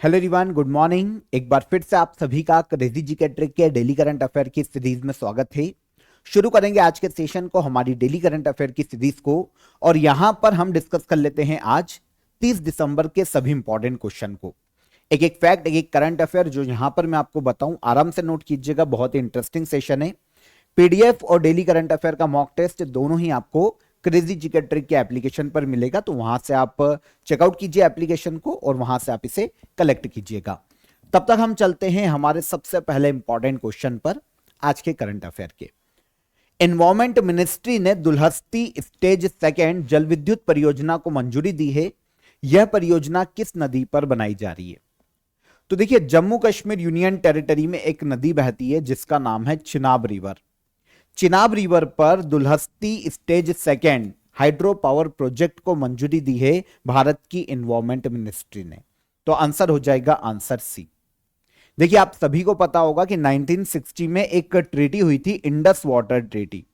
Hello everyone, good morning. एक बार फिर से आप सभी का क्रेजी जीके ट्रिक के डेली करंट अफेयर की सीरीज में स्वागत है। शुरू करेंगे आज के सेशन को, हमारी डेली करंट अफेयर की सीरीज को। और यहां पर हम डिस्कस कर लेते हैं आज 30 दिसंबर के सभी इंपॉर्टेंट क्वेश्चन को। एक एक फैक्ट, एक एक करंट अफेयर जो यहां पर मैं आपको बताऊं, आराम से नोट कीजिएगा। बहुत ही इंटरेस्टिंग सेशन है। पीडीएफ और डेली करंट अफेयर का मॉक टेस्ट दोनों ही आपको क्रेजी जीके ट्रिक के एप्लीकेशन पर मिलेगा, तो वहां से आप चेकआउट कीजिए एप्लीकेशन को और वहां से आप इसे कलेक्ट कीजिएगा। तब तक हम चलते हैं हमारे सबसे पहले इंपॉर्टेंट क्वेश्चन पर, आज के करंट अफेयर के। एनवायरमेंट मिनिस्ट्री ने दुल्हस्ती स्टेज सेकेंड जल विद्युत परियोजना को मंजूरी दी है। यह परियोजना किस नदी पर बनाई जा रही है? तो देखिए, जम्मू कश्मीर यूनियन टेरिटरी में एक नदी बहती है जिसका नाम है चिनाब रिवर। चिनाब रिवर पर Dulhasti stage second hydro power project को मंजूरी दी है भारत की एनवायरमेंट मिनिस्ट्री ने। तो आंसर हो जाएगा आंसर सी। देखिए, आप सभी को पता होगा कि 1960 में एक ट्रीटी हुई थी, इंडस वाटर ट्रीटी,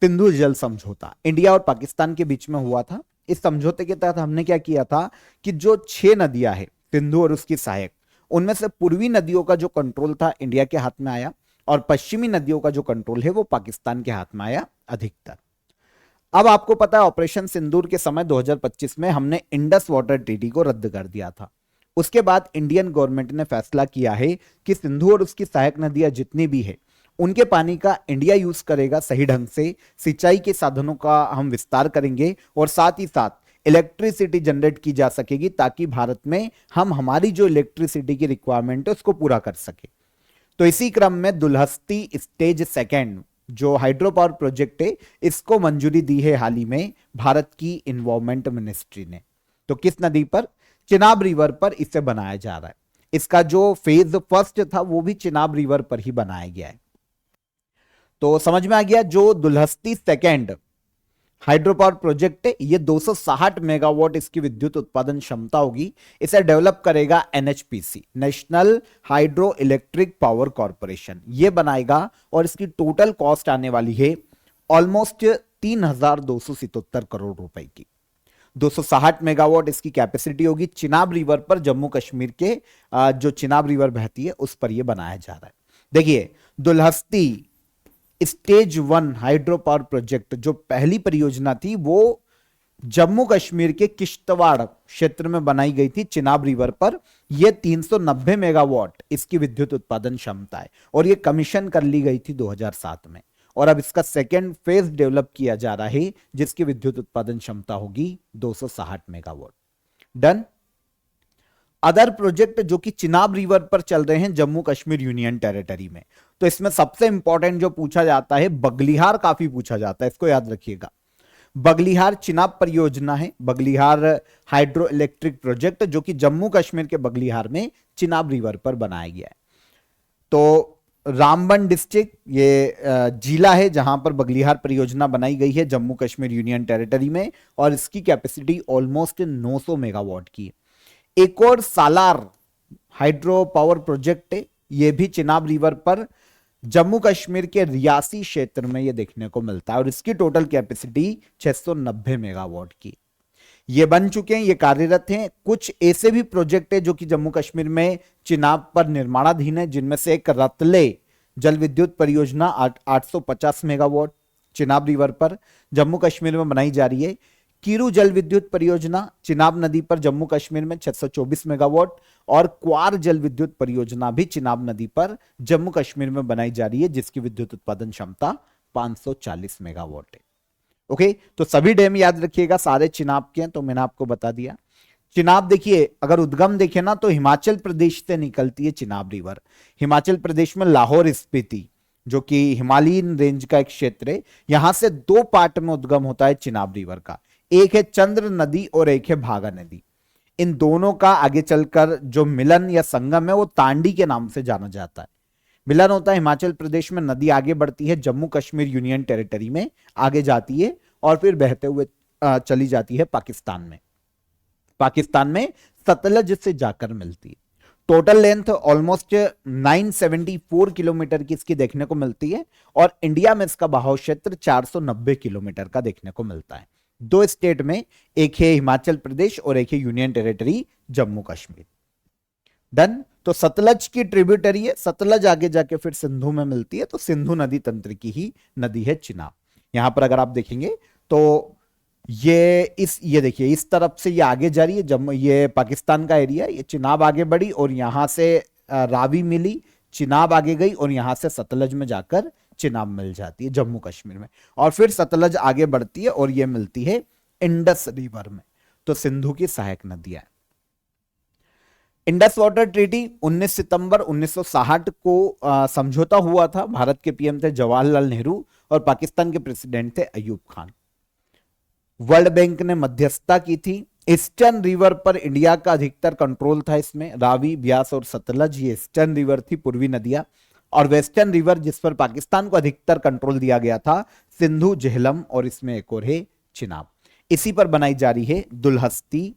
सिंधु जल समझौता, इंडिया और पाकिस्तान के बीच में हुआ था। इस समझौते के तहत हमने क्या किया था कि जो 6 नदियां हैं, सिंधु और उसकी सहायक, उनमें से पूर्वी नदियों का जो कंट्रोल था इंडिया के हाथ में आया और पश्चिमी नदियों का जो कंट्रोल है वो पाकिस्तान के हाथ में आया अधिकतर। अब आपको पता है, ऑपरेशन सिंदूर के समय 2025 में हमने इंडस वाटर ट्रीटी को रद्द कर दिया था। उसके बाद इंडियन गवर्नमेंट ने फैसला किया है कि सिंधु और उसकी सहायक नदियां जितनी भी है, उनके पानी का इंडिया यूज करेगा सही ढंग से। सिंचाई के साधनों का हम विस्तार करेंगे और साथ ही साथ इलेक्ट्रिसिटी जनरेट की जा सकेगी, ताकि भारत में हम हमारी जो इलेक्ट्रिसिटी की रिक्वायरमेंट है उसको पूरा कर सके। तो इसी क्रम में दुल्हस्ती स्टेज सेकेंड जो हाइड्रो पावर प्रोजेक्ट है, इसको मंजूरी दी है हाल ही में भारत की एनवायरमेंट मिनिस्ट्री ने। तो किस नदी पर? चिनाब रिवर पर इसे बनाया जा रहा है। इसका जो फेज फर्स्ट था वो भी चिनाब रिवर पर ही बनाया गया है। तो समझ में आ गया, जो Dulhasti second hydro power project है, ये 260 मेगावाट इसकी विद्युत उत्पादन क्षमता होगी। इसे डेवलप करेगा NHPC, national hydro electric power corporation, ये बनाएगा। और इसकी टोटल कॉस्ट आने वाली है ऑलमोस्ट 3277 करोड़ रुपए की। 260 मेगावाट इसकी कैपेसिटी होगी। चिनाब रिवर पर, जम्मू कश्मीर के जो चिनाब रिवर बहती है उस पर यह बनाया जा रहा है। देखिए, Dulhasti stage 1 hydro power project जो पहली परियोजना थी वो जम्मू कश्मीर के किश्तवाड़ क्षेत्र में बनाई गई थी, चिनाब रिवर पर। यह 390 मेगावाट इसकी विद्युत उत्पादन क्षमता है और यह कमीशन कर ली गई थी 2007 में। और अब इसका सेकेंड फेज डेवलप किया जा रहा है जिसकी विद्युत उत्पादन क्षमता होगी 260 मेगावाट। डन। अदर प्रोजेक्ट जो कि चिनाब रिवर पर चल रहे हैं जम्मू कश्मीर यूनियन टेरिटरी में, तो इसमें सबसे इंपॉर्टेंट जो पूछा जाता है बगलिहार, काफी पूछा जाता है, इसको याद रखिएगा। बगलिहार चिनाब परियोजना है, बगलिहार हाइड्रो इलेक्ट्रिक प्रोजेक्ट जो कि जम्मू कश्मीर के बगलिहार में चिनाब रिवर पर बनाया गया है। तो रामबन डिस्ट्रिक्ट ये जिला है जहां पर बगलिहार परियोजना बनाई गई है जम्मू कश्मीर यूनियन टेरिटरी में, और इसकी कैपेसिटी ऑलमोस्ट 900 मेगावाट की है। एक और सालार हाइड्रो पावर प्रोजेक्ट है, यह भी चिनाब रिवर पर जम्मू कश्मीर के रियासी क्षेत्र में यह देखने को मिलता है और इसकी टोटल कैपेसिटी 690 मेगावाट की। ये बन चुके हैं, ये कार्यरत हैं। कुछ ऐसे भी प्रोजेक्ट है जो कि जम्मू कश्मीर में चिनाब पर निर्माणाधीन है, जिनमें से एक रतले जल विद्युत परियोजना 850 मेगावाट चिनाब रिवर पर जम्मू कश्मीर में बनाई जा रही है। कीरू जल विद्युत परियोजना चिनाब नदी पर जम्मू कश्मीर में 624 मेगावाट, और क्वार जल विद्युत परियोजना भी चिनाब नदी पर जम्मू कश्मीर में बनाई जा रही है जिसकी विद्युत उत्पादन क्षमता 540 मेगावाट है। ओके, तो सभी डैम याद रखिएगा, सारे चिनाब के हैं, तो मैंने आपको बता दिया। चिनाब देखिए, अगर उद्गम देखे ना तो हिमाचल प्रदेश से निकलती है चिनाब रिवर। हिमाचल प्रदेश में लाहौर स्पीति जो कि हिमालयन रेंज का एक क्षेत्र है, यहां से 2 पार्ट में उद्गम होता है चिनाब रिवर का। एक है चंद्र नदी और एक है भागा नदी। इन दोनों का आगे चलकर जो मिलन या संगम है वो तांडी के नाम से जाना जाता है। मिलन होता है हिमाचल प्रदेश में, नदी आगे बढ़ती है जम्मू कश्मीर यूनियन टेरिटरी में, आगे जाती है और फिर बहते हुए चली जाती है पाकिस्तान में। पाकिस्तान में सतलज से जाकर मिलती है। टोटल लेंथ ऑलमोस्ट 974 किलोमीटर की इसकी देखने को मिलती है और इंडिया में इसका बहाव क्षेत्र 490 किलोमीटर का देखने को मिलता है। 2 स्टेट में, एक है हिमाचल प्रदेश और एक है union territory Jammu Kashmir. Done. तो सतलज की ट्रिब्यूटरी है, सतलज आगे जाके फिर सिंधु में मिलती है, तो सिंधु नदी तंत्र की ही नदी है चिनाब। यहां पर अगर आप देखेंगे तो ये देखिए इस तरफ से ये आगे जा रही है, जब ये पाकिस्तान का एरिया, ये चिनाब आगे बढ़ी और यहां से रावी मिली, चिनाब आगे गई और यहां से सतलज में जाकर चिनाब मिल जाती है जम्मू कश्मीर में, और फिर सतलज आगे बढ़ती है और ये मिलती है इंडस रिवर में। तो सिंधु की सहायक नदियां। इंडस वाटर ट्रीटी 19 सितंबर 1960 को समझौता हुआ था। भारत के पीएम थे जवाहरलाल नेहरू और पाकिस्तान के प्रेसिडेंट थे अयूब खान। वर्ल्ड बैंक ने मध्यस्थता की थी। ईस्टर्न रिवर पर इंडिया का अधिकतर कंट्रोल था, इसमें रावी, ब्यास और सतलज ये ईस्टर्न रिवर थी, पूर्वी नदियां। और वेस्टर्न रिवर जिस पर पाकिस्तान को अधिकतर कंट्रोल दिया गया था, सिंधु, झेलम और इसमें एक और है चिनाब। इसी पर बनाई जा रही है दुलहस्ती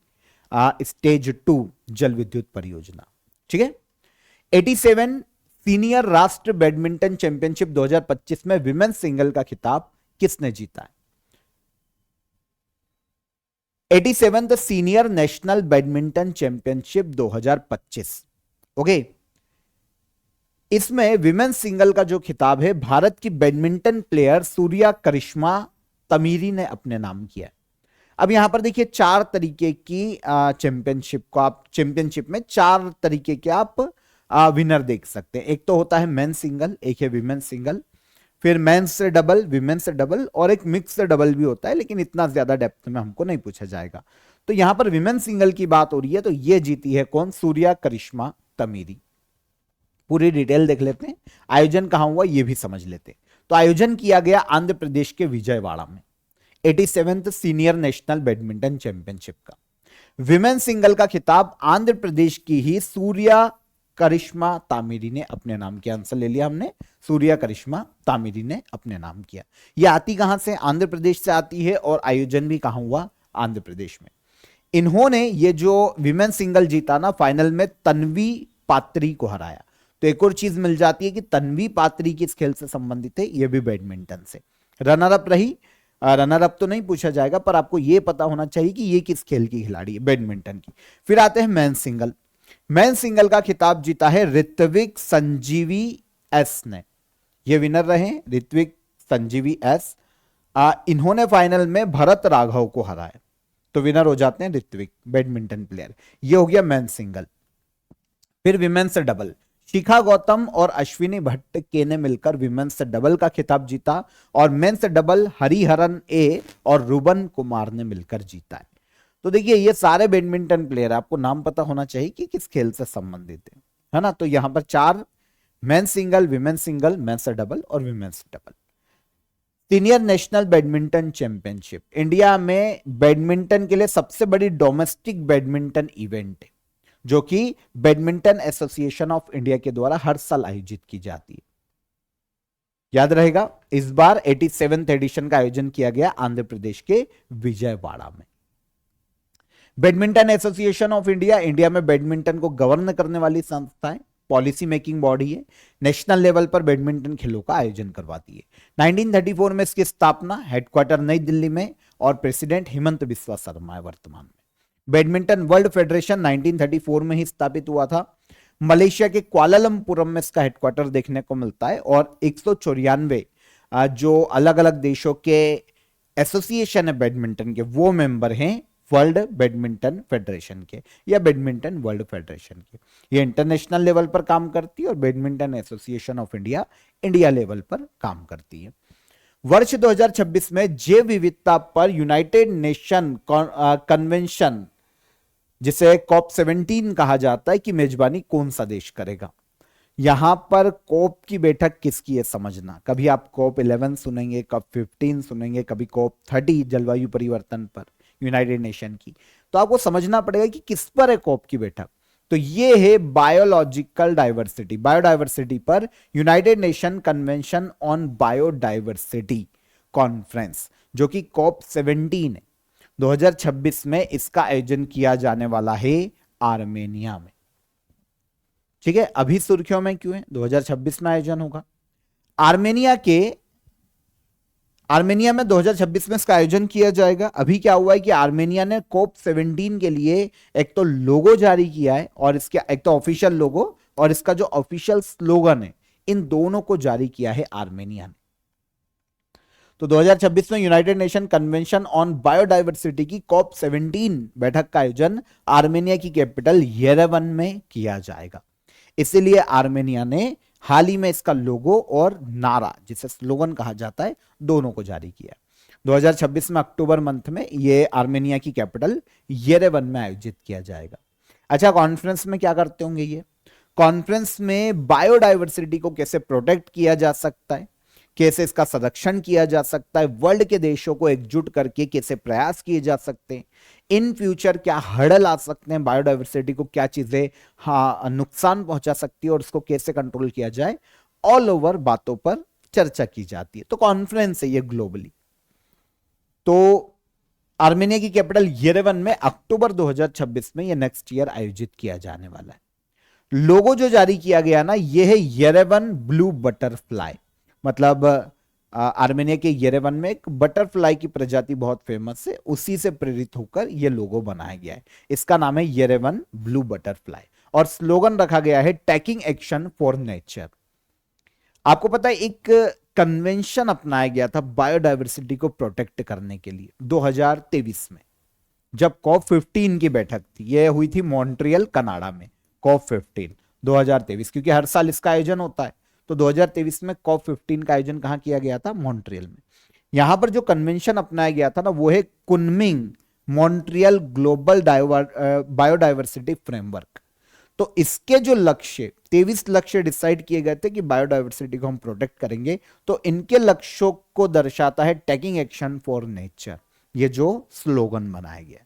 स्टेज 2 जल विद्युत परियोजना। ठीक है। 87 सीनियर राष्ट्र बैडमिंटन चैंपियनशिप 2025 में विमेन्स सिंगल का खिताब किसने जीता है? 87th senior national badminton championship 2025। Okay. इसमें विमेन्स सिंगल का जो खिताब है, भारत की बैडमिंटन प्लेयर सूर्या करिश्मा तमीरी ने अपने नाम किया है। अब यहां पर देखिए 4 तरीके की चैंपियनशिप को आप, चैंपियनशिप में 4 तरीके के आप विनर देख सकते हैं। एक तो होता है मेन सिंगल, एक है विमेन्स सिंगल, फिर मेंस से डबल, विमेन्स से डबल और एक मिक्स डबल भी होता है, लेकिन इतना ज्यादा डेप्थ में हमको नहीं पूछा जाएगा। तो यहां पर विमेन्स सिंगल की बात हो रही है, तो ये जीती है कौन? सूर्या करिश्मा तमीरी। पूरी डिटेल देख लेते हैं, आयोजन कहां हुआ ये भी समझ लेते हैं। तो आयोजन किया गया आंध्र प्रदेश के विजयवाड़ा में, 87th senior national badminton championship का। विमेन सिंगल का खिताब आंध्र प्रदेश की ही सूर्या करिश्मा तामिरी ने अपने नाम किया। आंसर ले लिया हमने, सूर्या करिश्मा तामिरी ने अपने नाम किया। यह आती कहां से? आंध्र प्रदेश से आती है, और आयोजन भी कहां हुआ? आंध्र प्रदेश में। इन्होंने ये जो विमेन सिंगल जीता ना, फाइनल में तन्वी पात्री को हराया। तो एक और चीज मिल जाती है कि तन्वी पात्री किस खेल से संबंधित है? ये भी बैडमिंटन से। रनर अप रही, रनर अप तो नहीं पूछा जाएगा, पर आपको यह पता होना चाहिए कि ये किस खेल की खिलाड़ी है, बैडमिंटन की। फिर आते हैं मेन सिंगल। मेन सिंगल का खिताब जीता है ऋत्विक संजीवी एस ने। ये विनर रहे ऋत्विक संजीवी एस। इन्होंने फाइनल में भरत राघव को हराया, तो विनर हो जाते हैं ऋत्विक, बैडमिंटन प्लेयर। ये हो गया मेन सिंगल। फिर विमेन्स डबल, शिखा गौतम और अश्विनी भट्ट के ने मिलकर विमेन्स डबल का खिताब जीता, और मेंस डबल हरिहरन ए और रुबन कुमार ने मिलकर जीता है। तो देखिए ये सारे बैडमिंटन प्लेयर, आपको नाम पता होना चाहिए कि किस खेल से संबंधित है ना। तो यहां पर 4, men single, women single, men's double और women's double. Senior national badminton championship India में बैडमिंटन के लिए सबसे बड़ी डोमेस्टिक बैडमिंटन इवेंट है, जो कि बैडमिंटन एसोसिएशन ऑफ इंडिया के द्वारा हर साल आयोजित की जाती है। याद रहेगा, इस बार 87th एडिशन का आयोजन किया गया आंध्र प्रदेश के विजयवाड़ा में। Badminton association of India India में बैडमिंटन को गवर्न करने वाली संस्था है, पॉलिसी मेकिंग बॉडी है, नेशनल लेवल पर बैडमिंटन खेलों का आयोजन करवाती है। 1934 में इसकी स्थापना, हेडक्वार्टर नई दिल्ली में, और प्रेसिडेंट हेमंत बिस्वा शर्मा है वर्तमान में। बैडमिंटन वर्ल्ड फेडरेशन 1934 में ही स्थापित हुआ था। मलेशिया के कुआलालंपुरम में इसका हेडक्वार्टर देखने को मिलता है, और 194 जो अलग अलग देशों के एसोसिएशन है बैडमिंटन के, वो मेंबर हैं वर्ल्ड बैडमिंटन फेडरेशन के, या बैडमिंटन वर्ल्ड फेडरेशन के। ये इंटरनेशनल लेवल पर काम करती है, और badminton association of India India level पर काम करती है। वर्ष 2026 में जैव विविधता पर यूनाइटेड नेशन कन्वेंशन, जिसे कॉप 17 कहा जाता है, कि मेजबानी कौन सा देश करेगा? यहां पर कॉप की बैठक किसकी है समझना। कभी आप कॉप 11 सुनेंगे, कब 15 सुनेंगे, कभी कॉप 30 जलवायु परिवर्तन पर यूनाइटेड नेशन की। तो आपको समझना पड़ेगा कि किस पर है कॉप की बैठक। तो ये है बायोलॉजिकल डाइवर्सिटी, बायोडाइवर्सिटी पर United nation convention on biodiversity conference, जो कि कॉप 17 है। 2026 में इसका आयोजन किया जाने वाला है आर्मेनिया में। ठीक है, अभी सुर्खियों में क्यों है? 2026 में आयोजन होगा। आर्मेनिया के आर्मेनिया में 2026 में इसका आयोजन किया जाएगा। अभी क्या हुआ है कि आर्मेनिया ने कोप 17 के लिए एक तो लोगो जारी किया है, और इसके एक तो ऑफिशियल लोगो और इसका जो ऑफिशियल स्लोगन है, इन दोनों को जारी किया है आर्मेनिया ने। तो 2026 में United nation convention on biodiversity की कॉप 17 बैठक का आयोजन आर्मेनिया की कैपिटल येरेवन में किया जाएगा। इसीलिए आर्मेनिया ने हाल ही में इसका लोगो और नारा, जिसे स्लोगन कहा जाता है, दोनों को जारी किया। 2026 में अक्टूबर मंथ में ये आर्मेनिया की कैपिटल येरेवन में आयोजित किया जाएगा। अच्छा, कॉन्फ्रेंस में क्या करते होंगे ये? कॉन्फ्रेंस में बायोडायवर्सिटी को कैसे प्रोटेक्ट किया जा सकता है, कैसे इसका संरक्षण किया जा सकता है, वर्ल्ड के देशों को एकजुट करके कैसे प्रयास किए जा सकते हैं, इन फ्यूचर क्या हर्डल आ सकते हैं, बायोडायवर्सिटी को क्या चीजें नुकसान पहुंचा सकती है और उसको कैसे कंट्रोल किया जाए, ऑल ओवर बातों पर चर्चा की जाती है। तो कॉन्फ्रेंस है ये ग्लोबली। तो आर्मेनिया की कैपिटल येरेवन में अक्टूबर 2026 में ये नेक्स्ट ईयर आयोजित किया जाने वाला है। लोगो जो जारी किया गया ना, ये है येरेवन ब्लू बटरफ्लाई। मतलब आर्मेनिया के येरेवन में एक बटरफ्लाई की प्रजाति बहुत फेमस है, उसी से प्रेरित होकर यह लोगो बनाया गया है। इसका नाम है येरेवन ब्लू बटरफ्लाई, और स्लोगन रखा गया है टेकिंग एक्शन फॉर नेचर। आपको पता है एक कन्वेंशन अपनाया गया था बायोडायवर्सिटी को प्रोटेक्ट करने के लिए 2023 में, जब कॉप 15 की बैठक थी। यह हुई थी मॉन्ट्रियल कनाडा में, कॉप 15 2023, क्योंकि हर साल इसका आयोजन होता है। तो 2023 में कॉप 15 का आयोजन कहां किया गया था? मॉन्ट्रियल में। यहां पर जो कन्वेंशन अपनाया गया था ना, वो है Kunming Montreal global biodiversity framework. तो इसके जो लक्ष्य 23 लक्ष्य डिसाइड किए गए थे कि बायोडायवर्सिटी को हम प्रोटेक्ट करेंगे, तो इनके लक्ष्यों को दर्शाता है टेकिंग एक्शन फॉर नेचर, ये जो स्लोगन बनाया गया।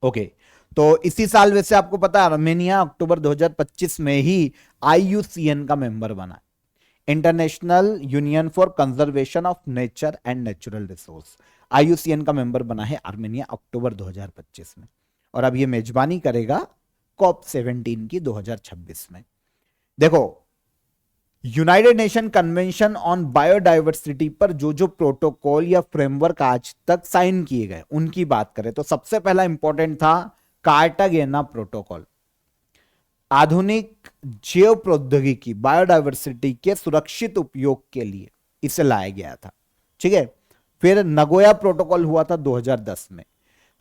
ओके, तो इसी साल वैसे आपको पता है आर्मेनिया अक्टूबर 2025 में ही IUCN का मेंबर बना, international union for conservation of nature and natural resource. IUCN का मेंबर बना है आर्मेनिया अक्टूबर 2025 में, और अब ये मेजबानी करेगा कॉप 17 की 2026 में। देखो, United nation convention on biodiversity पर जो जो प्रोटोकॉल या फ्रेमवर्क आज तक साइन किए गए उनकी बात करें तो सबसे पहला इंपॉर्टेंट था कार्टागेना प्रोटोकॉल। आधुनिक जैव प्रौद्योगिकी बायोडायवर्सिटी के सुरक्षित उपयोग के लिए इसे लाया गया था, ठीक है। फिर नगोया प्रोटोकॉल हुआ था 2010 में,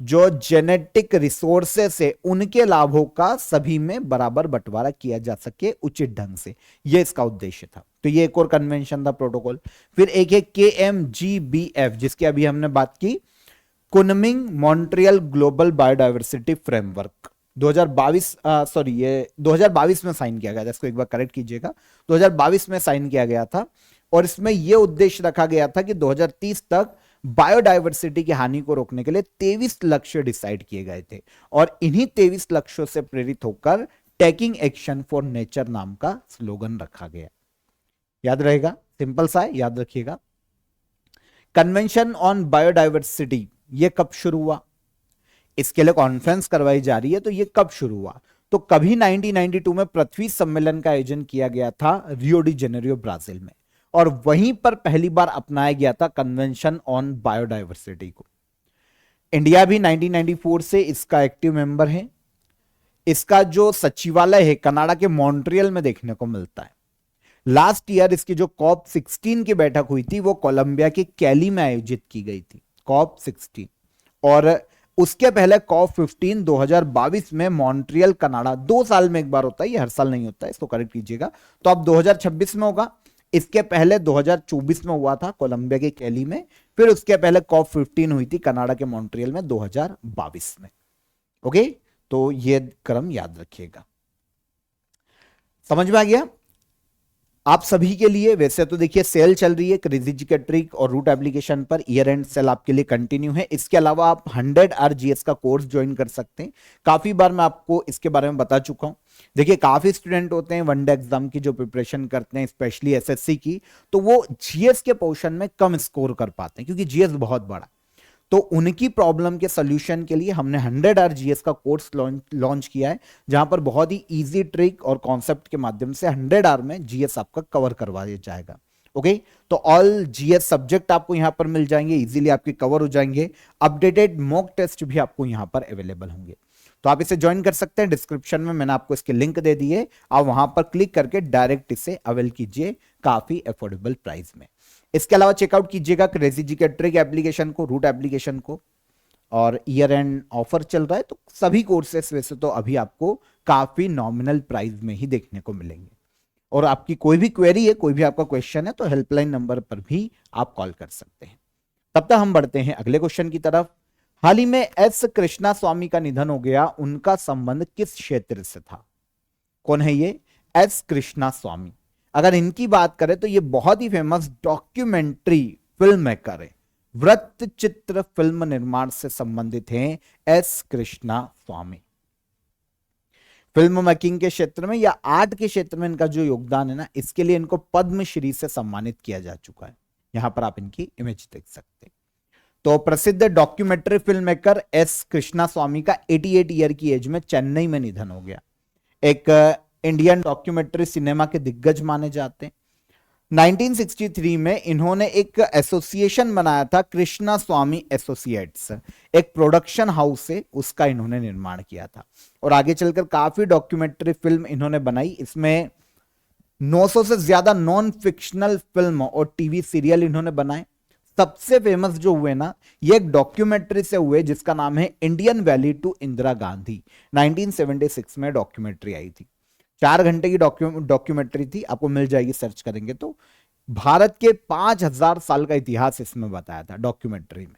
जो जेनेटिक रिसोर्सेस से उनके लाभों का सभी में बराबर बंटवारा किया जा सके उचित ढंग से, यह इसका उद्देश्य था। तो ये एक और कन्वेंशन था, प्रोटोकॉल। फिर एक है KMGBF, जिसकी अभी हमने बात की, Kunming Montreal global biodiversity framework. 2022 में साइन किया गया था, इसको एक बार करेक्ट कीजिएगा, 2022 में साइन किया गया था। और इसमें यह उद्देश्य रखा गया था कि 2030 तक बायोडायवर्सिटी की हानि को रोकने के लिए 23 लक्ष्य डिसाइड किए गए थे, और इन्हीं 23 लक्ष्यों से प्रेरित होकर टेकिंग एक्शन फॉर नेचर नाम का स्लोगन रखा गया। याद रहेगा, सिंपल सा है, याद रखिएगा। कन्वेंशन ऑन बायोडायवर्सिटी ये कब शुरू हुआ? इसके लिए कॉन्फ्रेंस करवाई जा रही है, तो ये कब शुरू हुआ? तो कभी 1992 में पृथ्वी सम्मेलन का आयोजन किया गया था रियो डी जेनेरियो ब्राजील में, और वहीं पर पहली बार अपनाया गया था कन्वेंशन ऑन बायोडायवर्सिटी को। इंडिया भी 1994 से इसका एक्टिव मेंबर है। इसका जो सचिवालय है कनाडा के मॉन्ट्रियल में देखने को मिलता है। लास्ट ईयर इसकी जो कॉप 16 की बैठक हुई थी वो कोलंबिया के कैली में आयोजित की गई थी, कॉप 16। और उसके पहले कॉप 15 2022 में मॉन्ट्रियल कनाडा, 2 साल में एक बार होता है, ये हर साल नहीं होता है, इसको करेक्ट कीजिएगा। तो अब 2026 में होगा। इसके पहले 2024 में हुआ था कोलंबिया के कैली में। फिर उसके पहले कॉप 15 हुई थी कनाडा के मॉन्ट्रियल में 2022 में। ओके, तो ये क्रम याद रखिएगा। समझ में आ गया आप सभी के लिए? वैसे तो देखिए सेल चल रही है क्रेजी जीके ट्रिक और रूट एप्लीकेशन पर, ईयर एंड सेल आपके लिए कंटिन्यू है। इसके अलावा आप 100 RGS का कोर्स ज्वाइन कर सकते हैं। काफी बार मैं आपको इसके बारे में बता चुका हूं। देखिए काफी स्टूडेंट होते हैं वनडे एग्जाम की जो प्रिपरेशन करते हैं, स्पेशली SSC की, तो वो GS के पोर्शन में कम स्कोर कर पाते हैं क्योंकि GS बहुत बड़ा। तो उनकी प्रॉब्लम के सोल्यूशन के लिए हमने 100 RGS का कोर्स लॉन्च किया है, जहां पर बहुत ही इजी ट्रिक और कॉन्सेप्ट के माध्यम से 100 आवर में GS आपका कवर करवा दिया जाएगा। ओके, तो ऑल जीएस सब्जेक्ट आपको यहां पर मिल जाएंगे, इजीली आपके कवर हो जाएंगे। अपडेटेड मॉक टेस्ट भी आपको यहां पर अवेलेबल होंगे, तो आप इसे ज्वाइन कर सकते हैं। डिस्क्रिप्शन में मैंने आपको इसके लिंक दे दिए, आप वहां पर क्लिक करके डायरेक्ट इसे अवेल कीजिए काफी अफोर्डेबल प्राइस में। इसके अलावा चेकआउट कीजिएगा क्रेजी जीके ट्रिक एप्लीकेशन को, रूट एप्लीकेशन को, और ईयर एंड ऑफर चल रहा है तो सभी कोर्सेस वैसे तो अभी आपको काफी नॉमिनल प्राइस में ही देखने को मिलेंगे। और आपकी कोई भी क्वेरी है, कोई भी आपका क्वेश्चन है, तो हेल्पलाइन नंबर पर भी आप कॉल कर सकते हैं। तब तक हम बढ़ते हैं अगले क्वेश्चन की तरफ। हाल ही में एस कृष्णा स्वामी का निधन हो गया, उनका संबंध किस क्षेत्र से था? कौन है ये? एस कृष्णा स्वामी। अगर इनकी बात करें तो ये बहुत ही फेमस डॉक्यूमेंट्री फिल्म मेकर है, वृत्त चित्र फिल्म निर्माण से संबंधित हैं एस कृष्णा स्वामी। फिल्म मेकिंग के क्षेत्र में या आर्ट के क्षेत्र में इनका जो योगदान है ना, इसके लिए इनको पद्मश्री से सम्मानित किया जा चुका है। यहां पर आप इनकी इमेज देख सकते हैं। तो प्रसिद्ध documentary film maker S Krishna Swamy का 88 ईयर की एज में चेन्नई में निधन हो गया। एक इंडियन डॉक्यूमेंट्री सिनेमा के दिग्गज माने जाते हैं। 1963 में इन्होंने एक एसोसिएशन बनाया था, कृष्णा स्वामी एसोसिएट्स, एक प्रोडक्शन हाउस से उसका इन्होंने निर्माण किया था। और आगे चलकर काफी डॉक्यूमेंट्री फिल्म इन्होंने बनाई। इसमें 900 से ज्यादा नॉन फिक्शनल फिल्म और टीवी सीरियल इन्होंने बनाए। सबसे फेमस जो हुए ना, ये एक डॉक्यूमेंट्री से हुए जिसका नाम है Indian valley to Indira Gandhi. 1976 में डॉक्यूमेंट्री आई थी, 4 घंटे की डॉक्यूमेंट्री थी, आपको मिल जाएगी सर्च करेंगे तो। भारत के 5000 साल का इतिहास इसमें बताया था डॉक्यूमेंट्री में।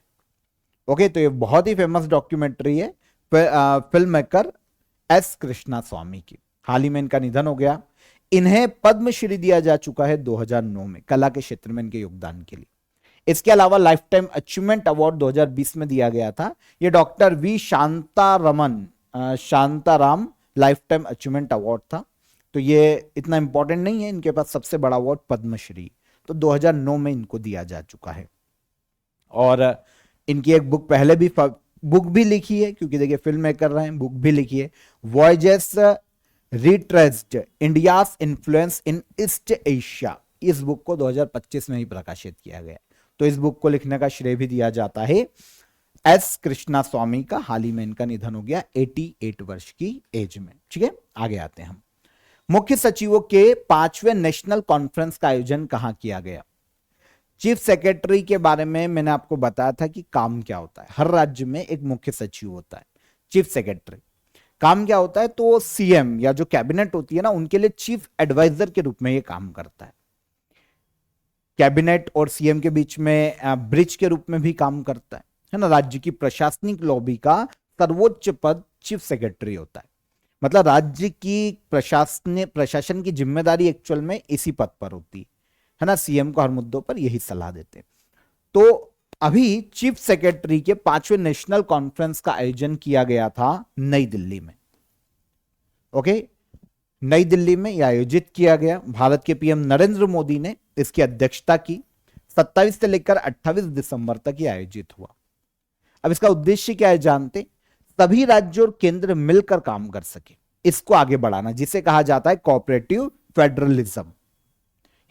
ओके, तो ये बहुत ही फेमस डॉक्यूमेंट्री है फिल्म मेकर एस कृष्णा स्वामी की। हाल ही में इनका निधन हो गया। इन्हें पद्मश्री दिया जा चुका है 2009 में कला के क्षेत्र में इनके योगदान के लिए। इसके अलावा लाइफ टाइम अचीवमेंट अवार्ड 2020 में दिया गया था। ये doctor V Shantaram life time achievement award था। तो ये इतना इंपॉर्टेंट नहीं है, इनके पास सबसे बड़ा अवार्ड पद्मश्री तो 2009 में इनको दिया जा चुका है। और इनकी एक बुक पहले भी बुक भी लिखी है, क्योंकि देखिए फिल्म मेकर रहे हैं, बुक भी लिखी है, voyages retraced India's influence in East Asia. इस बुक को 2025 में ही प्रकाशित किया गया। तो इस बुक को लिखने का श्रेय भी दिया जाता है एस कृष्णा स्वामी का। हाल ही में इनका निधन हो गया 88 वर्ष की एज में। ठीक है, आगे आते हैं हम। मुख्य सचिवों के 5वें नेशनल कॉन्फ्रेंस का आयोजन कहां किया गया? चीफ सेक्रेटरी के बारे में मैंने आपको बताया था कि काम क्या होता है। हर राज्य में एक मुख्य सचिव होता है, चीफ सेक्रेटरी। काम क्या होता है? तो सीएम या जो कैबिनेट होती है ना, उनके लिए चीफ एडवाइजर के रूप में ये काम करता है। कैबिनेट और सीएम के बीच में ब्रिज के रूप में भी काम करता है ना। राज्य की प्रशासनिक लॉबी का सर्वोच्च पद चीफ सेक्रेटरी होता है। मतलब राज्य की प्रशासन की जिम्मेदारी एक्चुअल में इसी पद पर होती है ना। सीएम को हर मुद्दों पर यही सलाह देते हैं। तो अभी चीफ सेक्रेटरी के 5वें नेशनल कॉन्फ्रेंस का आयोजन किया गया था नई दिल्ली में। ओके, नई दिल्ली में यह आयोजित किया गया। भारत के पीएम नरेंद्र मोदी ने इसकी अध्यक्षता की। 27 से लेकर 28 दिसंबर तक यह आयोजित हुआ। अब इसका उद्देश्य क्या है जानते? सभी राज्य और केंद्र मिलकर काम कर सके, इसको आगे बढ़ाना, जिसे कहा जाता है कोऑपरेटिव फेडरलिज्म।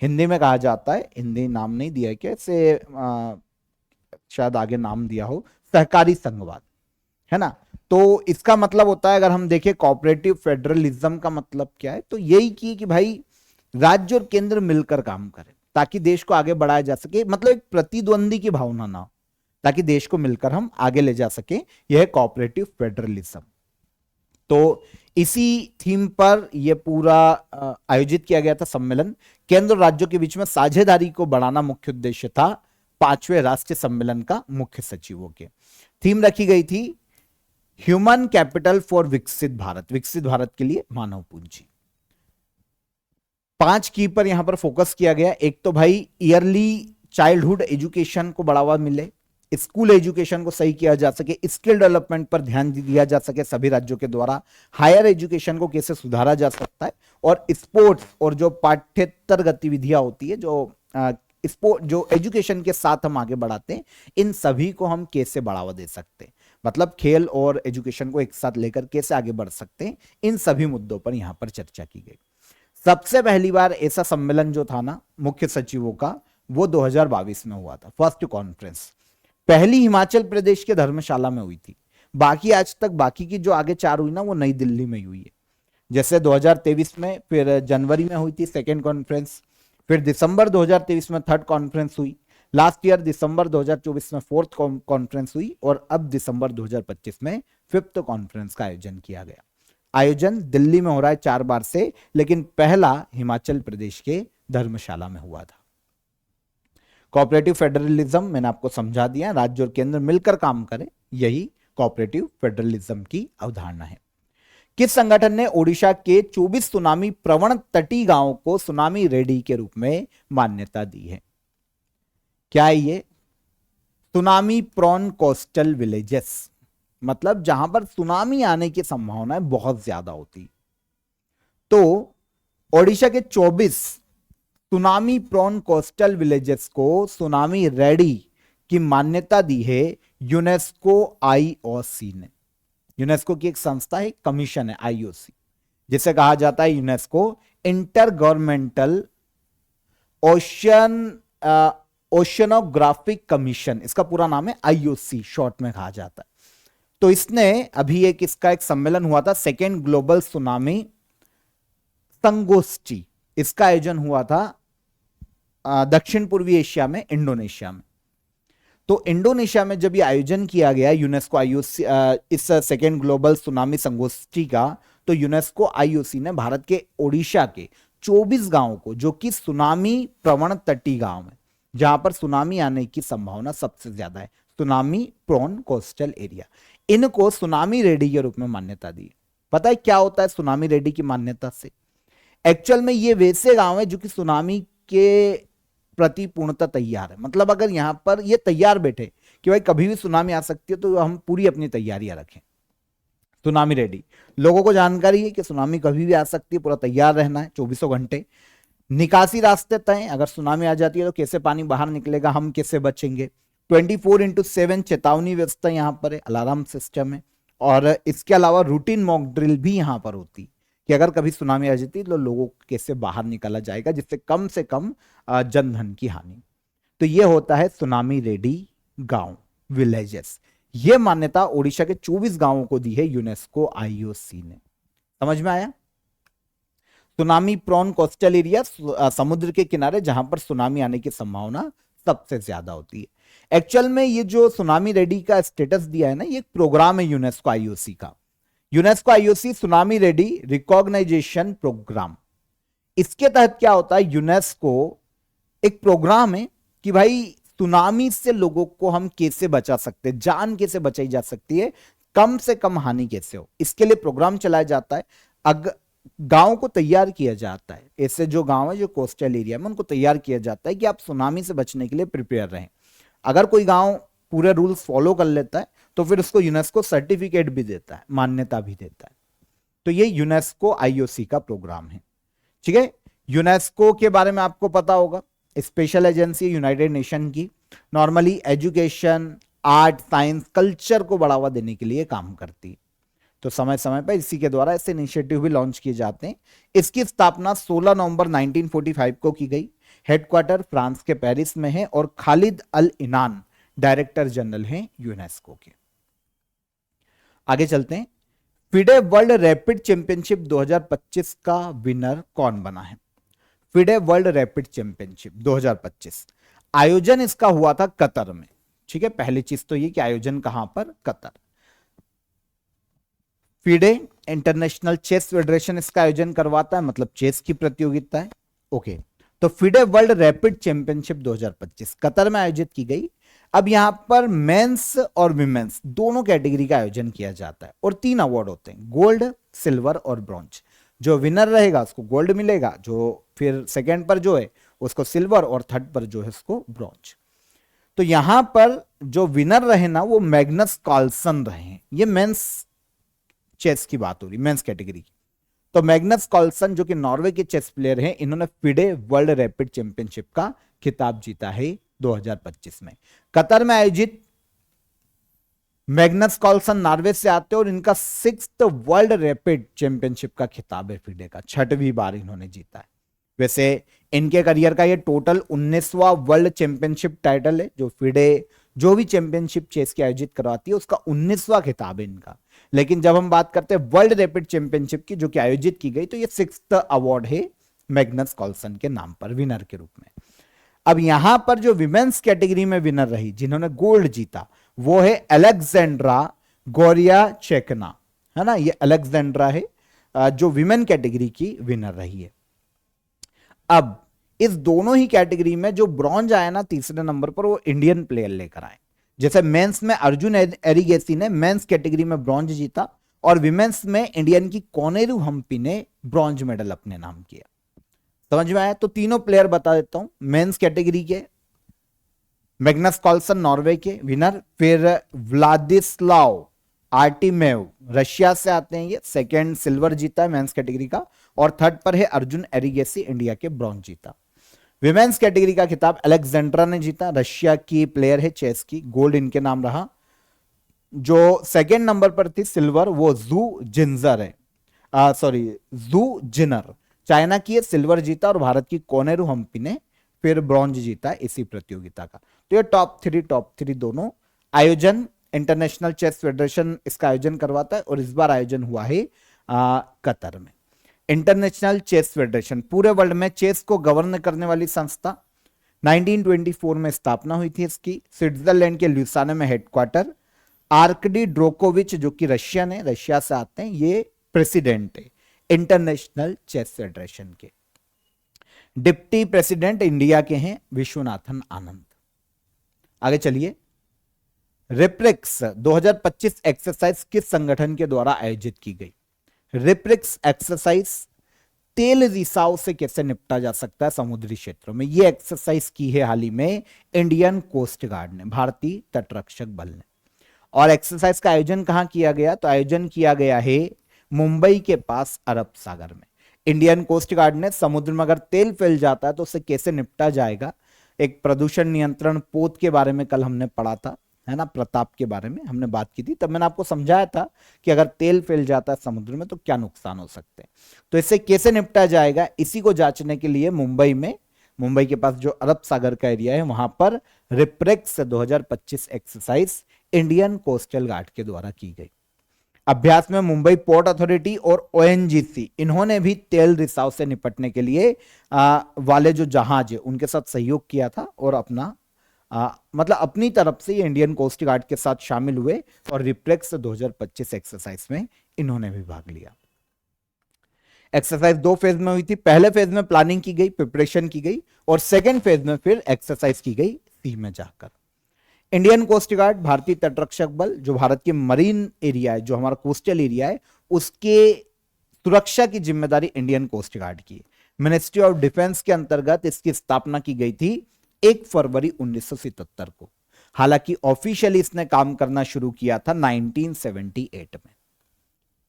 हिंदी में कहा जाता है, हिंदी नाम नहीं दिया है क्या इसे, शायद आगे नाम दिया हो, सहकारी संघवाद, है ना। तो इसका मतलब होता है, अगर हम देखें कोऑपरेटिव फेडरलिज्म का मतलब क्या है, तो यही कि भाई राज्य और केंद्र मिलकर काम करें ताकि देश को आगे बढ़ाया जा सके। मतलब एक प्रतिद्वंदी की भावना ना हो, ताकि देश को मिलकर हम आगे ले जा सके। यह कोऑपरेटिव फेडरलिज्म। तो इसी थीम पर यह पूरा आयोजित किया गया था सम्मेलन। केंद्र और राज्यों के बीच में साझेदारी को बढ़ाना मुख्य उद्देश्य था 5वें राष्ट्रीय सम्मेलन का मुख्य सचिवों के। थीम रखी गई थी ह्यूमन कैपिटल फॉर विकसित भारत, विकसित भारत के लिए मानव पूंजी। 5 की पर यहां पर फोकस किया गया। एक तो भाई ईयरली चाइल्डहुड एजुकेशन को बढ़ावा मिले, स्कूल एजुकेशन को सही किया जा सके, स्किल डेवलपमेंट पर ध्यान दिया जा सके सभी राज्यों के द्वारा, हायर एजुकेशन को कैसे सुधारा जा सकता है, और स्पोर्ट्स और जो पाठ्येतर गतिविधियां होती है, जो एजुकेशन के साथ हम आगे बढ़ाते हैं, इन सभी को हम कैसे बढ़ावा दे सकते हैं। मतलब खेल और एजुकेशन को एक साथ लेकर कैसे आगे बढ़ सकते हैं, इन सभी मुद्दों पर यहां पर चर्चा की गई। सबसे पहली बार ऐसा सम्मेलन जो था ना मुख्य सचिवों का, वो 2022 में हुआ था, फर्स्ट कॉन्फ्रेंस। पहली हिमाचल प्रदेश के धर्मशाला में हुई थी। बाकी आज तक बाकी की जो आगे 4 हुई ना, वो नई दिल्ली में हुई है। जैसे 2023 में, फिर जनवरी में हुई थी सेकेंड कॉन्फ्रेंस, फिर दिसंबर 2023 में थर्ड कॉन्फ्रेंस हुई, लास्ट ईयर दिसंबर 2024 में फोर्थ कॉन्फ्रेंस हुई, और अब दिसंबर 2025 में फिफ्थ कॉन्फ्रेंस का आयोजन किया गया। आयोजन दिल्ली में हो रहा है 4 बार से, लेकिन पहला हिमाचल प्रदेश के धर्मशाला में हुआ था। कोऑपरेटिव फेडरलिज्म मैंने आपको समझा दिया, राज्य और केंद्र मिलकर काम करें, यही कोऑपरेटिव फेडरलिज्म की अवधारणा है। किस संगठन ने ओडिशा के 24 सुनामी प्रवण तटीय गांवों को सुनामी रेडी के रूप में मान्यता दी है? क्या है ये? सुनामी प्रोन कोस्टल विलेजेस, मतलब जहां पर सुनामी आने की संभावनाएं बहुत ज्यादा होती। तो ओडिशा के 24 सुनामी प्रोन कोस्टल विलेजेस को सुनामी रेडी की मान्यता दी है यूनेस्को आईओसी ने। यूनेस्को की एक संस्था है, कमीशन है आईओसी, जिसे कहा जाता है UNESCO inter governmental oceanographic commission, इसका पूरा नाम है आईओसी, शॉर्ट में कहा जाता है। तो इसने अभी इसका एक सम्मेलन हुआ था, सेकेंड ग्लोबल सुनामी संगोष्ठी, इसका आयोजन हुआ था दक्षिण पूर्वी एशिया में, इंडोनेशिया में। तो इंडोनेशिया में जब ये आयोजन किया गया यूनेस्को आईओसी इस सेकेंड ग्लोबल सुनामी संगोष्ठी का, तो यूनेस्को आईओसी ने भारत के ओडिशा के 24 गांवों को, जो कि सुनामी प्रवण तटीय गांव है, जहां पर सुनामी आने की संभावना सबसे ज्यादा है, सुनामी प्रोन कोस्टल एरिया, इनको सुनामी रेडी के रूप में मान्यता दी। पता है क्या होता है सुनामी रेडी की मान्यता से? एक्चुअल में ये वैसे गांव है जो कि सुनामी के प्रति पूर्णतः तैयार है। मतलब अगर यहां पर ये तैयार बैठे कि भाई कभी भी सुनामी आ सकती है, तो हम पूरी अपनी तैयारियां रखें, सुनामी रेडी। लोगों को जानकारी है कि सुनामी कभी भी आ सकती है, पूरा तैयार रहना है 24 घंटे। निकासी रास्ते तय, अगर सुनामी आ जाती है तो कैसे पानी बाहर निकलेगा, हम कैसे बचेंगे। 24/7 चेतावनी व्यवस्था यहाँ पर है, अलार्म सिस्टम है। और इसके अलावा रूटीन मॉक ड्रिल भी यहाँ पर होती कि अगर कभी सुनामी आ जाती है तो लोगों को कैसे बाहर निकाला जाएगा, जिससे कम से कम जन धन की हानि। तो ये होता है सुनामी रेडी गांव, विलेजेस। ये मान्यता ओडिशा के 24 गांवों को दी है यूनेस्को आईओसी ने। समझ में आया? सुनामी प्रोन कोस्टल एरिया, समुद्र के किनारे जहां पर सुनामी आने की संभावना सबसे ज्यादा होती है। एक्चुअल में ये जो सुनामी रेडी का स्टेटस दिया है ना, ये एक प्रोग्राम है यूनेस्को आईओसी का, UNESCO IOC tsunami ready recognition programme. इसके तहत क्या होता है, यूनेस्को एक प्रोग्राम है कि भाई सुनामी से लोगों को हम कैसे बचा सकते हैं, जान कैसे बचाई जा सकती है, कम से कम हानि कैसे हो, इसके लिए प्रोग्राम चलाया जाता है। गांव को तैयार किया जाता है, ऐसे जो गांव है जो कोस्टल एरिया में, उनको तैयार किया जाता है कि आप सुनामी से बचने के लिए प्रिपेयर रहें। अगर कोई गांव पूरे रूल्स फॉलो कर लेता है तो फिर उसको यूनेस्को सर्टिफिकेट भी देता है, मान्यता भी देता है। तो ये यूनेस्को आईओसी का प्रोग्राम है। ठीक है, यूनेस्को के बारे में आपको पता होगा, स्पेशल एजेंसी यूनाइटेड नेशन की, normally education, art, science, culture को बढ़ावा देने के लिए काम करती है। तो समय समय पर इसी के द्वारा ऐसे इनिशिएटिव भी लॉन्च किए जाते हैं। इसकी स्थापना 16 नवंबर 1945 को की गई। हेडक्वार्टर फ्रांस के पेरिस में है और खालिद अल इनान डायरेक्टर जनरल हैं यूनेस्को के। आगे चलते हैं। फिडे वर्ल्ड रैपिड चैंपियनशिप 2025 का विनर कौन बना है? फिडे वर्ल्ड रैपिड चैंपियनशिप 2025 आयोजन इसका हुआ था कतर में। ठीक है, पहली चीज तो ये कि आयोजन कहां पर? Qatar. FIDE international chess federation इसका आयोजन करवाता है, मतलब चेस की प्रतियोगिता है। ओके, तो FIDE world rapid championship 2025 Qatar में आयोजित की गई। अब यहां पर मेंस और विमेंस दोनों कैटेगरी का आयोजन किया जाता है और 3 अवार्ड होते हैं, गोल्ड, सिल्वर और ब्रॉन्ज। जो विनर रहेगा उसको गोल्ड मिलेगा, जो फिर सेकेंड पर जो है उसको सिल्वर और थर्ड पर जो है उसको ब्रॉन्ज। तो यहां पर जो विनर रहे ना, वो मैग्नस कार्लसन रहे। ये मेंस चेस की बात हो रही, मेंस कैटेगरी की। तो मैग्नस कार्लसन जो कि नॉर्वे के चेस प्लेयर हैं, इन्होंने फिडे वर्ल्ड रैपिड चैंपियनशिप का खिताब जीता है 2025 में। कतर में आयोजित मैग्नस कार्लसन नॉर्वे से आते हैं और इनका 6th वर्ल्ड रैपिड चैंपियनशिप का खिताब है फिडे का, 6वीं बार इन्होंने जीता है। वैसे इनके करियर का ये टोटल 19वां वर्ल्ड चैंपियनशिप टाइटल है। जो फिडे जो भी चैंपियनशिप चेस की आयोजित करवाती है उसका 19वां खिताब है इनका। लेकिन जब हम बात करते हैं वर्ल्ड रैपिड चैंपियनशिप की जो कि आयोजित की गई, तो ये 6th अवार्ड है मैग्नस कार्लसन के नाम पर विनर के रूप में। अब यहां पर जो विमेंस कैटेगरी में विनर रही, जिन्होंने गोल्ड जीता, वो है अलेक्जेंड्रा गोरियाचेकना, है ना। ये अलेक्जेंड्रा है जो विमेन कैटेगरी की विनर रही है। अब इस दोनों ही कैटेगरी में जो ब्रॉन्ज आया ना तीसरे नंबर पर, वो इंडियन प्लेयर लेकर आए। जैसे मेंस में अर्जुन एरिगेसी ने मेंस कैटेगरी में ब्रॉन्ज जीता और विमेंस में इंडियन की कोनेरू हम्पी ने ब्रॉन्ज मेडल अपने नाम किया। समझ में आया? तो तीनों प्लेयर बता देता हूं। मेंस कैटेगरी के मैग्नस कार्लसन नॉर्वे के विनर, फिर व्लादिस्लाव आर्टिमेव रशिया से आते हैं, ये सेकंड सिल्वर जीता है मेंस कैटेगरी का, और थर्ड पर है अर्जुन एरिगेसी इंडिया के ब्रॉन्ज जीता। विमेंस कैटेगरी का खिताब अलेक्जेंड्रा ने जीता, रशिया की प्लेयर है चेस की, गोल्ड इनके नाम रहा। जो सेकंड नंबर पर थी सिल्वर, वो जू जिनर है, जू जिनर, चाइना की सिल्वर जीता, और भारत की कोनेरू हम्पी ने फिर ब्रॉन्ज जीता इसी प्रतियोगिता का। तो ये टॉप थ्री दोनों आयोजन इंटरनेशनल चेस फेडरेशन इसका आयोजन करवाता है, और इस बार आयोजन हुआ है कतर में। इंटरनेशनल चेस फेडरेशन पूरे वर्ल्ड में चेस को गवर्न करने वाली संस्था, 1924 में स्थापना हुई थी इसकी। स्विट्जरलैंड के ल्यूसाने में हेडक्वार्टर। आर्कडी ड्रोकोविच जो कि रशियन है, रशिया से आते हैं, ये प्रेसिडेंट है इंटरनेशनल चेस फेडरेशन के। डिप्टी प्रेसिडेंट इंडिया के हैं विश्वनाथन आनंद। आगे चलिए। रिप्रिक्स 2025 एक्सरसाइज किस संगठन के द्वारा आयोजित की गई? रिप्रिक्स एक्सरसाइज तेल रिसाव से कैसे निपटा जा सकता है समुद्री क्षेत्रों में, यह एक्सरसाइज की है हाल ही में इंडियन कोस्ट गार्ड ने, भारतीय तटरक्षक बल ने। और एक्सरसाइज का आयोजन कहां किया गया? तो आयोजन किया गया है मुंबई के पास अरब सागर में। इंडियन कोस्ट गार्ड ने समुद्र में अगर तेल फैल जाता है तो उसे कैसे निपटा जाएगा, एक प्रदूषण नियंत्रण पोत के बारे में कल हमने पढ़ा था, है ना, प्रताप के बारे में हमने बात की थी। तब मैंने आपको समझाया था कि अगर तेल फैल जाता है समुद्र में तो क्या नुकसान हो सकते हैं, तो इससे कैसे निपटा जाएगा, इसी को जांचने के लिए मुंबई के पास जो अरब सागर का एरिया है वहां पर रिप्रेक्स 2025 एक्सरसाइज इंडियन कोस्टल गार्ड के द्वारा की गई। अभ्यास में मुंबई पोर्ट अथॉरिटी और ओएनजीसी इन्होंने भी तेल रिसाव से निपटने के लिए वाले जो जहाज है उनके साथ सहयोग किया था, और अपना मतलब अपनी तरफ से ये इंडियन कोस्ट गार्ड के साथ शामिल हुए और रिप्रेक्स 2025 एक्सरसाइज में इन्होंने भी भाग लिया। एक्सरसाइज 2 फेज में हुई थी। पहले फेज में प्लानिंग की गई, प्रिपरेशन की गई, और सेकेंड फेज में फिर एक्सरसाइज की गई सी में जाकर। इंडियन कोस्ट गार्ड भारतीय तटरक्षक बल, जो भारत के मरीन एरिया है, जो हमारा कोस्टल एरिया है, उसके सुरक्षा की जिम्मेदारी इंडियन कोस्ट गार्ड की। मिनिस्ट्री ऑफ डिफेंस के अंतर्गत इसकी स्थापना की गई थी 1 फरवरी 1977 को। हालांकि ऑफिशियली इसने काम करना शुरू किया था 1978 में,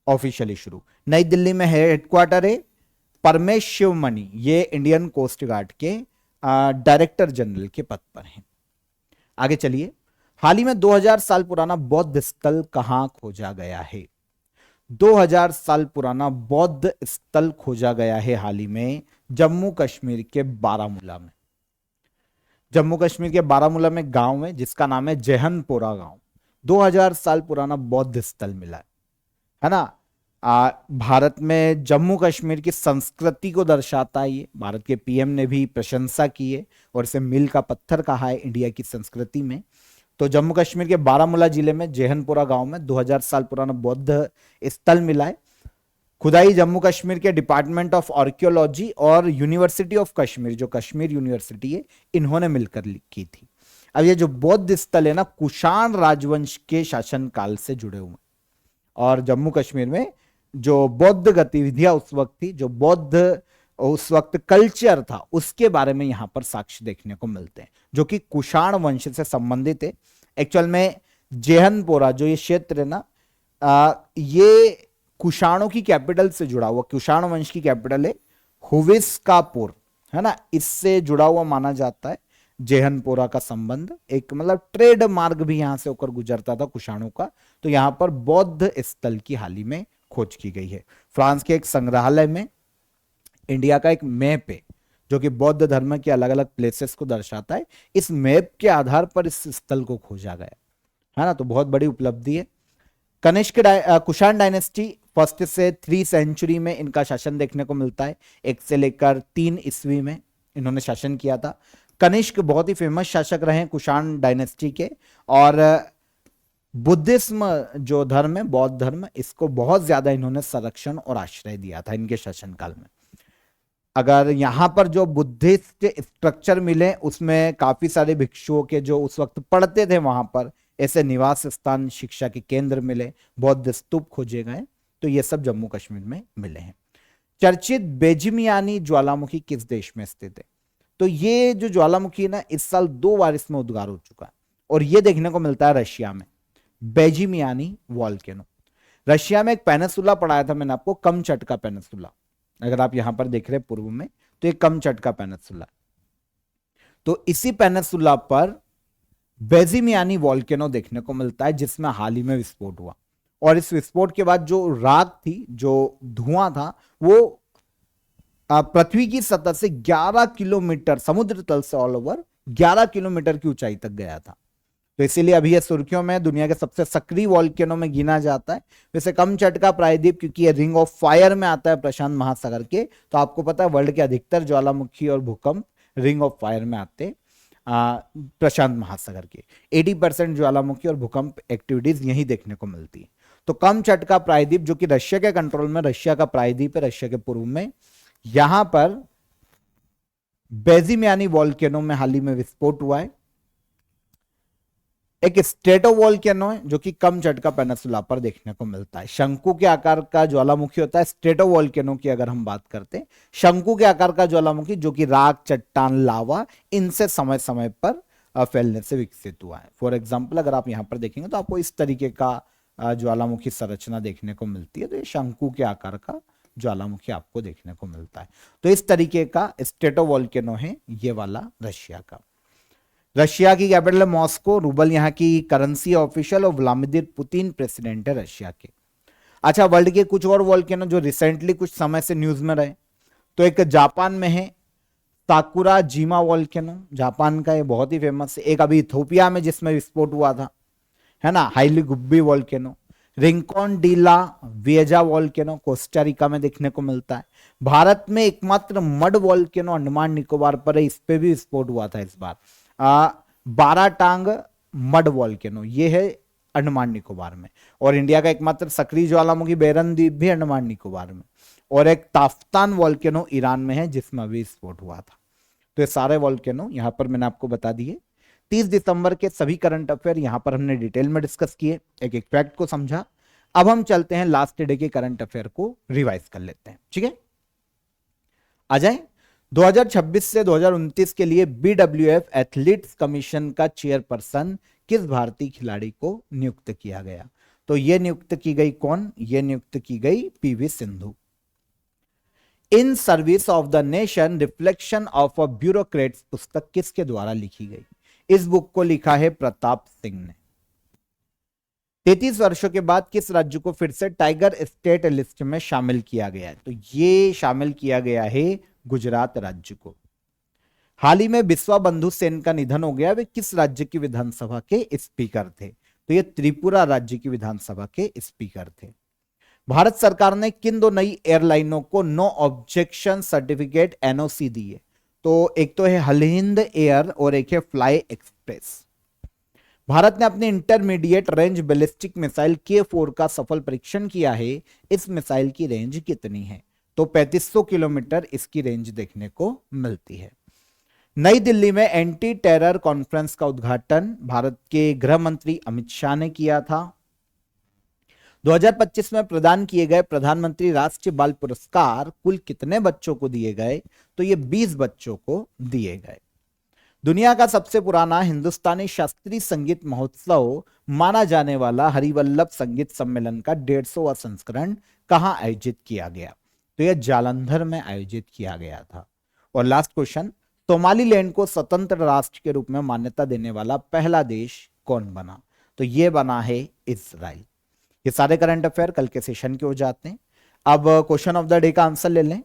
ऑफिशियली शुरू। नई दिल्ली में हेडक्वार्टर है। परमेश शिवमणि ये इंडियन कोस्ट गार्ड के डायरेक्टर जनरल के पद पर हैं। आगे चलिए। हाल ही में 2000 साल पुराना बौद्ध स्थल कहां खोजा गया है? 2000 साल पुराना बौद्ध स्थल खोजा गया है हाल ही में जम्मू कश्मीर के बारामूला में। जम्मू कश्मीर के बारामूला में गांव है जिसका नाम है जहनपोरा गांव। 2000 साल पुराना बौद्ध स्थल मिला है ना। भारत में जम्मू कश्मीर की संस्कृति को दर्शाता है ये। भारत के पीएम ने भी प्रशंसा की है और इसे मील का पत्थर कहा है इंडिया की संस्कृति में। तो जम्मू कश्मीर के बारामूला जिले में जहनपुरा गांव में 2000 साल पुराना बौद्ध स्थल मिला है। खुदाई जम्मू कश्मीर के डिपार्टमेंट ऑफ आर्कियोलॉजी और यूनिवर्सिटी ऑफ कश्मीर, जो कश्मीर यूनिवर्सिटी है, इन्होंने मिलकर की थी। अब ये जो बौद्ध स्थल है ना, कुषाण राजवंश के शासनकाल से जुड़े हुए, और जम्मू कश्मीर में जो बौद्ध गतिविधियां उस वक्त थी, जो बौद्ध उस वक्त कल्चर था, उसके बारे में यहां पर साक्ष्य देखने को मिलते हैं, जो कि कुषाण वंश से संबंधित है। एक्चुअल में जेहनपोरा जो ये क्षेत्र है ना, ये कुषाणों की कैपिटल से जुड़ा हुआ, कुषाण वंश की कैपिटल है हुविस्कापुर, है ना, इससे जुड़ा हुआ माना जाता है। जेहनपोरा का संबंध, एक मतलब ट्रेड मार्ग भी यहां से होकर गुजरता था कुषाणों का। तो यहां पर बौद्ध स्थल की हाल ही में खोज की गई है। फ्रांस के एक संग्रहालय में इंडिया का एक मैप है जो कि बौद्ध धर्म के अलग अलग प्लेसेस को दर्शाता है। इस मैप के आधार पर इस स्थल को खोजा गया है ना, तो बहुत बड़ी उपलब्धि है। कनिष्क कुषाण डायनेस्टी 1 से 3 सेंचुरी में इनका शासन देखने को मिलता है। 1 से लेकर 3 ईस्वी में इन्होंने शासन किया था। कनिष्क बहुत ही फेमस शासक रहे कुषाण डायनेस्टी के, और बुद्धिज्म जो धर्म है, बौद्ध धर्म, इसको बहुत ज्यादा इन्होंने संरक्षण और आश्रय दिया था इनके शासनकाल में। अगर यहां पर जो बुद्धिस्ट स्ट्रक्चर मिले उसमें काफी सारे भिक्षुओं के जो उस वक्त पढ़ते थे वहां पर ऐसे निवास स्थान, शिक्षा के केंद्र मिले, बौद्ध स्तूप खोजे गए, तो ये सब जम्मू कश्मीर में मिले हैं। चर्चित बेजिमियानी ज्वालामुखी किस देश में स्थित है? तो ये जो ज्वालामुखी है ना, इस साल 2 बार इसमें उद्गार हो चुका है और ये देखने को मिलता है रशिया में, बेजिमियानी वॉल्केनो। रशिया में एक पेनिसुला पढ़ाया था मैंने आपको, कमचटका पेनिसुला। अगर आप यहां पर देख रहे हैं पूर्व में, तो एक कमचटका पेनिसुला, तो इसी पेनिसुला पर बेजिमियानी वॉल्केनो देखने को मिलता है जिसमें हाल ही में विस्फोट हुआ। और इस विस्फोट के बाद जो राख थी, जो धुआं था, वो पृथ्वी की सतह से 11 किलोमीटर, समुद्र तल से ऑल ओवर 11 किलोमीटर की ऊंचाई तक गया था। तो इसीलिए अभी ये सुर्खियों में दुनिया के सबसे सक्रिय वॉल्केनो में गिना जाता है। वैसे कमचटका प्रायद्वीप, क्योंकि ये रिंग ऑफ फायर में आता है प्रशांत महासागर के, तो आपको पता है वर्ल्ड के अधिकतर ज्वालामुखी और भूकंप रिंग ऑफ फायर में आते हैं प्रशांत महासागर के। 80% ज्वालामुखी और भूकंप एक्टिविटीज यही देखने को मिलती है। तो कमचटका प्रायद्वीप जो कि रशिया के कंट्रोल में, रशिया का प्रायद्वीप है, रशिया के पूर्व में, यहां पर बेजिमियानी वॉल्केनो में हाल ही में विस्फोट हुआ है। एक स्ट्रेटोवॉल्केनो है जो कि कमचटका पेनिसुला पर देखने को मिलता है। शंकु के आकार का ज्वालामुखी होता है स्ट्रेटोवॉल्केनो की अगर हम बात करते हैं। शंकु के आकार का ज्वालामुखी जो कि राख, चट्टान, लावा, इनसे समय समय पर फैलने से विकसित हुआ है। फॉर एग्जाम्पल अगर आप यहां पर देखेंगे तो आपको इस तरीके का ज्वालामुखी संरचना देखने को मिलती है। तो ये शंकु के आकार का ज्वालामुखी आपको देखने को मिलता है। तो इस तरीके का स्ट्रेटोवॉल्केनो है ये वाला रशिया का। रशिया की कैपिटल है मॉस्को, रूबल यहाँ की करेंसी ऑफिशियल, और व्लादिमीर पुतिन प्रेसिडेंट है रशिया के। अच्छा, वर्ल्ड के कुछ और वॉल्केनो जो रिसेंटली कुछ समय से न्यूज में रहे, तो एक जापान में है साकुरा जिमा वॉल्केनो, जापान का ये बहुत ही फेमस है। एक अभी इथोपिया में जिसमें विस्फोट हुआ था, है ना, Hayli Gubbi volcano. Rincon de la Vieja volcano Costa Rica में देखने को मिलता है। भारत में एकमात्र मड वॉल्केनो अंडमान निकोबार पर है, इस पे भी विस्फोट हुआ था इस बार। बाराटांग मड वॉल्केनो ये है अंडमान निकोबार में। और इंडिया का एकमात्र सक्रिय ज्वालामुखी बेरन द्वीप भी अंडमान निकोबार में। और एक ताफ्तान वॉल्केनो ईरान में है जिसमें अभी विस्फोट हुआ था। तो ये सारे वॉल्केनो यहां पर मैंने आपको बता दिए। 30 दिसंबर के सभी करंट अफेयर यहां पर हमने डिटेल में डिस्कस किए, एक एक फैक्ट को समझा। अब हम चलते हैं लास्ट डे के करंट अफेयर को रिवाइज कर लेते हैं, ठीक है। आ जाए 2026 से 2029 के लिए बीडब्ल्यूएफ एथलीट्स कमीशन का चेयरपर्सन किस भारतीय खिलाड़ी को नियुक्त किया गया? तो यह नियुक्त की गई कौन? यह नियुक्त की गई PV Sindhu. In service of the nation reflection of a bureaucrats पुस्तक किसके द्वारा लिखी गई? इस बुक को लिखा है प्रताप सिंह ने। 33 वर्षों के बाद किस राज्य को फिर से टाइगर स्टेट लिस्ट में शामिल किया गया है? तो ये शामिल किया गया है गुजरात राज्य को। हाल ही में बिस्वा बंधु सेन का निधन हो गया। वे किस राज्य की विधानसभा के स्पीकर थे? तो ये त्रिपुरा राज्य की विधानसभा के स्पीकर थे। भारत सरकार ने किन 2 नई एयरलाइनों को नो ऑब्जेक्शन सर्टिफिकेट एनओसी दी है? तो एक तो है हलहिंद एयर और एक है फ्लाई एक्सप्रेस। भारत ने अपनी intermediate range ballistic missile K4 का सफल परीक्षण किया है। इस मिसाइल की रेंज कितनी है? तो 3500 किलोमीटर इसकी रेंज देखने को मिलती है। नई दिल्ली में एंटी टेरर कॉन्फ्रेंस का उद्घाटन भारत के गृह मंत्री अमित शाह ने किया था। 2025 में प्रदान किए गए प्रधानमंत्री राष्ट्रीय बाल पुरस्कार कुल कितने बच्चों को दिए गए? तो ये 20 बच्चों को दिए गए। दुनिया का सबसे पुराना हिंदुस्तानी शास्त्रीय संगीत महोत्सव माना जाने वाला हरिवल्लभ संगीत सम्मेलन का 150वां संस्करण कहां आयोजित किया गया? तो यह जालंधर में आयोजित किया गया था। और लास्ट क्वेश्चन, सोमालीलैंड को स्वतंत्र राष्ट्र के रूप में मान्यता देने वाला पहला देश कौन बना? तो ये बना है इजराइल। ये सारे करंट अफेयर कल के सेशन के हो जाते हैं। अब क्वेश्चन ऑफ द डे का आंसर ले लें।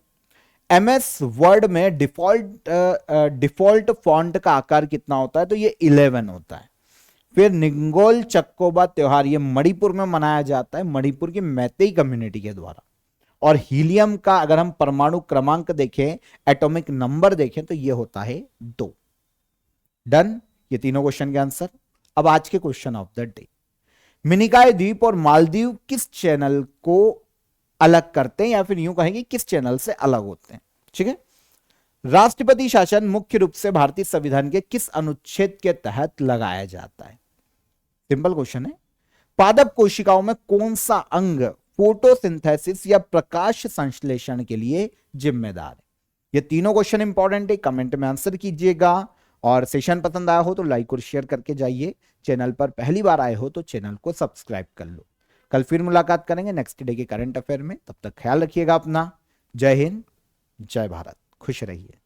एमएस वर्ड में डिफॉल्ट फॉन्ट का आकार कितना होता है? तो ये 11 होता है। फिर निंगोल चक्कोबा त्योहार ये मणिपुर में मनाया जाता है, मणिपुर की मैतेई कम्युनिटी के द्वारा। और हीलियम का अगर हम परमाणु क्रमांक देखें, एटॉमिक नंबर देखें, तो ये होता है 2। डन, ये तीनों क्वेश्चन के आंसर। अब आज के question of the day. Minicoy द्वीप और मालदीव किस चैनल को अलग करते हैं, या फिर यूं कहेंगे किस चैनल से अलग होते हैं? ठीक है। राष्ट्रपति शासन मुख्य रूप से भारतीय संविधान के किस अनुच्छेद के तहत लगाया जाता है? सिंपल क्वेश्चन है। पादप कोशिकाओं में कौन सा अंग फोटोसिंथेसिस या प्रकाश संश्लेषण के लिए जिम्मेदार है? ये तीनों क्वेश्चन इंपॉर्टेंट है, कमेंट में आंसर कीजिएगा। और सेशन पसंद आया हो तो लाइक और शेयर करके जाइए। चैनल पर पहली बार आए हो तो चैनल को सब्सक्राइब कर लो। कल फिर मुलाकात करेंगे नेक्स्ट डे के करंट अफेयर में। तब तक ख्याल रखिएगा अपना। जय हिंद, जय भारत, खुश रहिए।